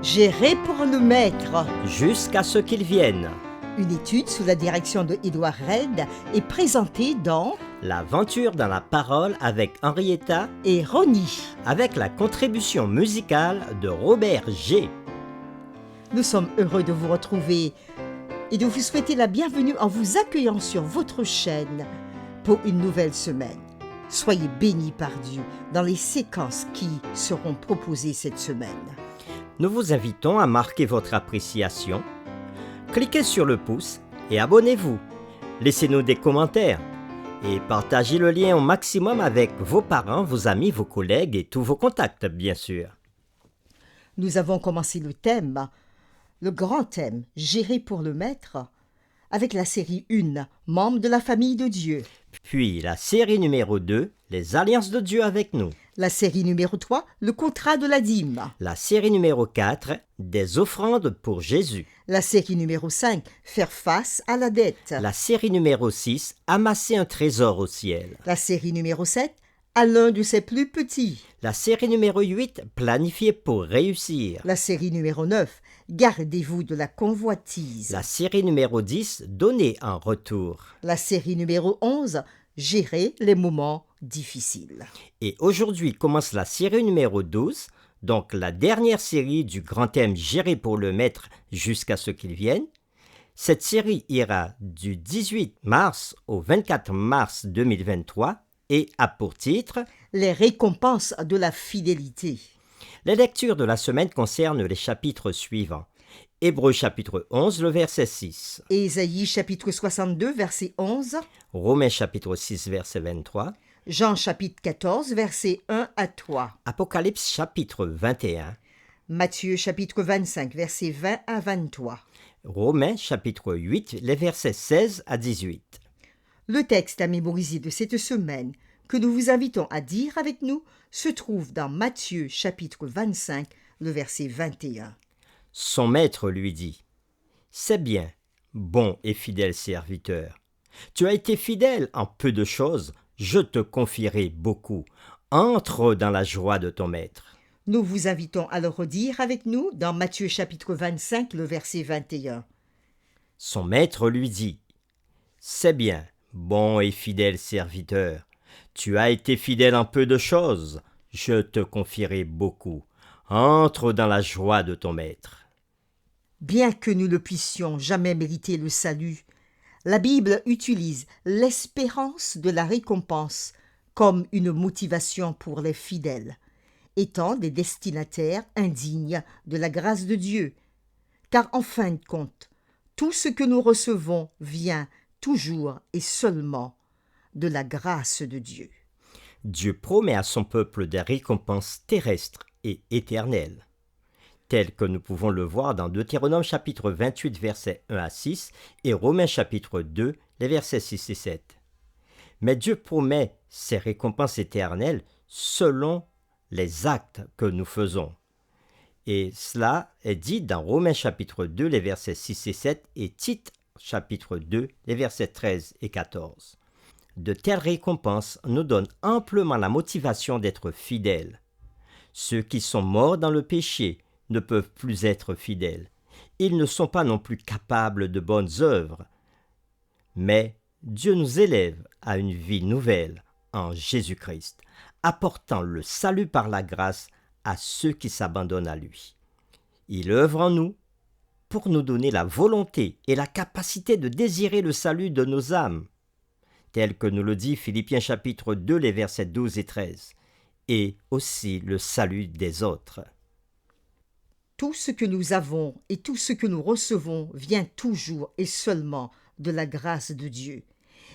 Gérer pour le maître. Jusqu'à ce qu'il vienne. Une étude sous la direction de Édouard Red est présentée dans L'aventure dans la parole avec Henrietta et Ronnie. avec la contribution musicale de Robert G. Nous sommes heureux de vous retrouver et de vous souhaiter la bienvenue en vous accueillant sur votre chaîne pour une nouvelle semaine. Soyez bénis par Dieu dans les séquences qui seront proposées cette semaine. Nous vous invitons à marquer votre appréciation. Cliquez sur le pouce et abonnez-vous. Laissez-nous des commentaires et partagez le lien au maximum avec vos parents, vos amis, vos collègues et tous vos contacts, bien sûr. Nous avons commencé le grand thème, gérer pour le maître, avec la série 1, membres de la famille de Dieu. Puis la série numéro 2, les alliances de Dieu avec nous. La série numéro 3, le contrat de la dîme. La série numéro 4, des offrandes pour Jésus. La série numéro 5, faire face à la dette. La série numéro 6, amasser un trésor au ciel. La série numéro 7, à l'un de ses plus petits. La série numéro 8, planifier pour réussir. La série numéro 9, gardez-vous de la convoitise. La série numéro 10, donner en retour. La série numéro 11, gérer les moments difficiles. Et aujourd'hui commence la série numéro 12, donc la dernière série du grand thème gérer pour le maître jusqu'à ce qu'il vienne. Cette série ira du 18 mars au 24 mars 2023 et a pour titre Les récompenses de la fidélité. Les lectures de la semaine concernent les chapitres suivants. Hébreux chapitre 11, le verset 6. Ésaïe chapitre 62, verset 11. Romains chapitre 6, verset 23. Jean chapitre 14, verset 1 à 3. Apocalypse chapitre 21. Matthieu chapitre 25, verset 20 à 23. Romains chapitre 8, les versets 16 à 18. Le texte à mémoriser de cette semaine, que nous vous invitons à dire avec nous, se trouve dans Matthieu chapitre 25, le verset 21. Son maître lui dit : « C'est bien, bon et fidèle serviteur. Tu as été fidèle en peu de choses, je te confierai beaucoup. Entre dans la joie de ton maître. » Nous vous invitons à le redire avec nous dans Matthieu chapitre 25, le verset 21. Son maître lui dit : « C'est bien, bon et fidèle serviteur. Tu as été fidèle en peu de choses, je te confierai beaucoup. Entre dans la joie de ton maître. » Bien que nous ne puissions jamais mériter le salut, la Bible utilise l'espérance de la récompense comme une motivation pour les fidèles, étant des destinataires indignes de la grâce de Dieu. Car en fin de compte, tout ce que nous recevons vient toujours et seulement de la grâce de Dieu. Dieu promet à son peuple des récompenses terrestres et éternelles, telles que nous pouvons le voir dans Deutéronome chapitre 28, versets 1 à 6 et Romains chapitre 2, les versets 6 et 7. Mais Dieu promet ces récompenses éternelles selon les actes que nous faisons. Et cela est dit dans Romains chapitre 2, les versets 6 et 7 et Tite chapitre 2, les versets 13 et 14. De telles récompenses nous donnent amplement la motivation d'être fidèles. Ceux qui sont morts dans le péché ne peuvent plus être fidèles. Ils ne sont pas non plus capables de bonnes œuvres. Mais Dieu nous élève à une vie nouvelle en Jésus-Christ, apportant le salut par la grâce à ceux qui s'abandonnent à lui. Il œuvre en nous pour nous donner la volonté et la capacité de désirer le salut de nos âmes, tel que nous le dit Philippiens chapitre 2, les versets 12 et 13, et aussi le salut des autres. Tout ce que nous avons et tout ce que nous recevons vient toujours et seulement de la grâce de Dieu.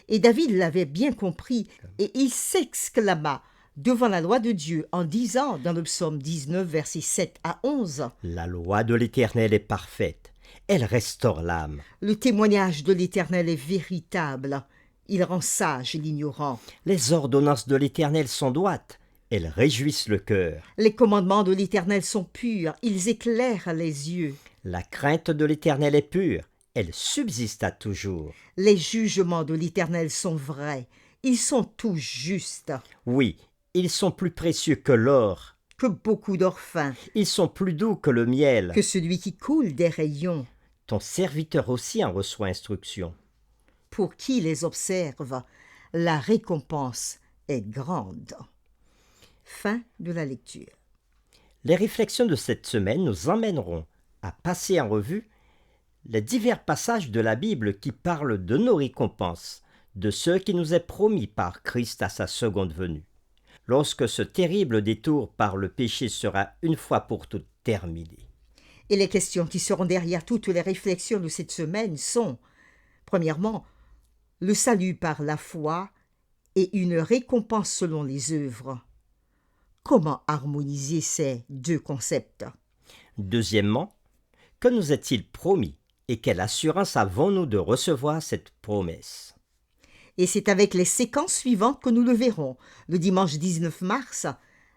Et David l'avait bien compris et il s'exclama devant la loi de Dieu en disant dans le psaume 19, versets 7 à 11, « La loi de l'Éternel est parfaite, elle restaure l'âme. Le témoignage de l'Éternel est véritable, il rend sage l'ignorant. Les ordonnances de l'Éternel sont droites, elles réjouissent le cœur. Les commandements de l'Éternel sont purs, ils éclairent les yeux. La crainte de l'Éternel est pure, elle subsiste à toujours. Les jugements de l'Éternel sont vrais, ils sont tous justes. » Oui, ils sont plus précieux que l'or que beaucoup d'orphins, Ils sont plus doux que le miel. que celui qui coule des rayons, Ton serviteur aussi en reçoit instruction. pour qui les observe, la récompense est grande. Fin de la lecture. Les réflexions de cette semaine nous emmèneront à passer en revue les divers passages de la Bible qui parlent de nos récompenses, de ce qui nous est promis par Christ à sa seconde venue, lorsque ce terrible détour par le péché sera une fois pour toutes terminé. Et les questions qui seront derrière toutes les réflexions de cette semaine sont, premièrement, le salut par la foi et une récompense selon les œuvres. Comment harmoniser ces deux concepts? Deuxièmement, que nous est-il promis et quelle assurance avons-nous de recevoir cette promesse? Et c'est avec les séquences suivantes que nous le verrons. Le dimanche 19 mars,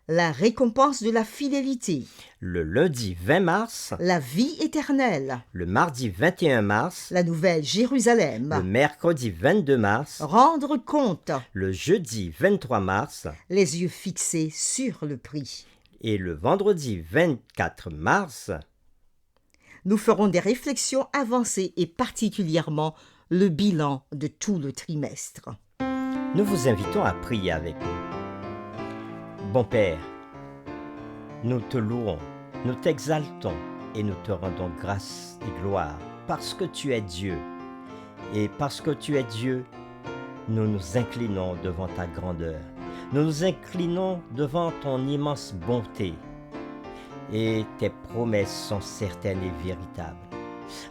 la récompense de la fidélité, Le lundi 20 mars, la vie éternelle, le mardi 21 mars, la nouvelle Jérusalem, le mercredi 22 mars, rendre compte, le jeudi 23 mars les yeux fixés sur le prix. et le vendredi 24 mars, Nous ferons des réflexions avancées et particulièrement le bilan de tout le trimestre. nous vous invitons à prier avec nous. Bon Père, nous te louons, nous t'exaltons et nous te rendons grâce et gloire parce que tu es Dieu. Et parce que tu es Dieu, nous nous inclinons devant ta grandeur. Nous nous inclinons devant ton immense bonté. Et tes promesses sont certaines et véritables.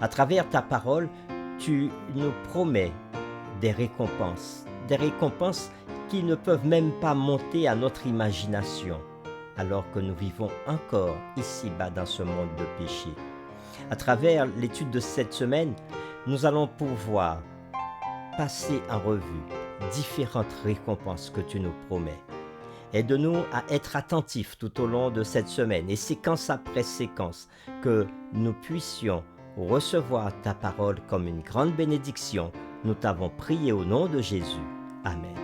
À travers ta parole, tu nous promets des récompenses qui ne peuvent même pas monter à notre imagination, alors que nous vivons encore ici-bas dans ce monde de péché. À travers l'étude de cette semaine, nous allons pouvoir passer en revue différentes récompenses que tu nous promets. Aide-nous à être attentifs tout au long de cette semaine et séquence après séquence, que nous puissions recevoir ta parole comme une grande bénédiction. Nous t'avons prié au nom de Jésus. Amen.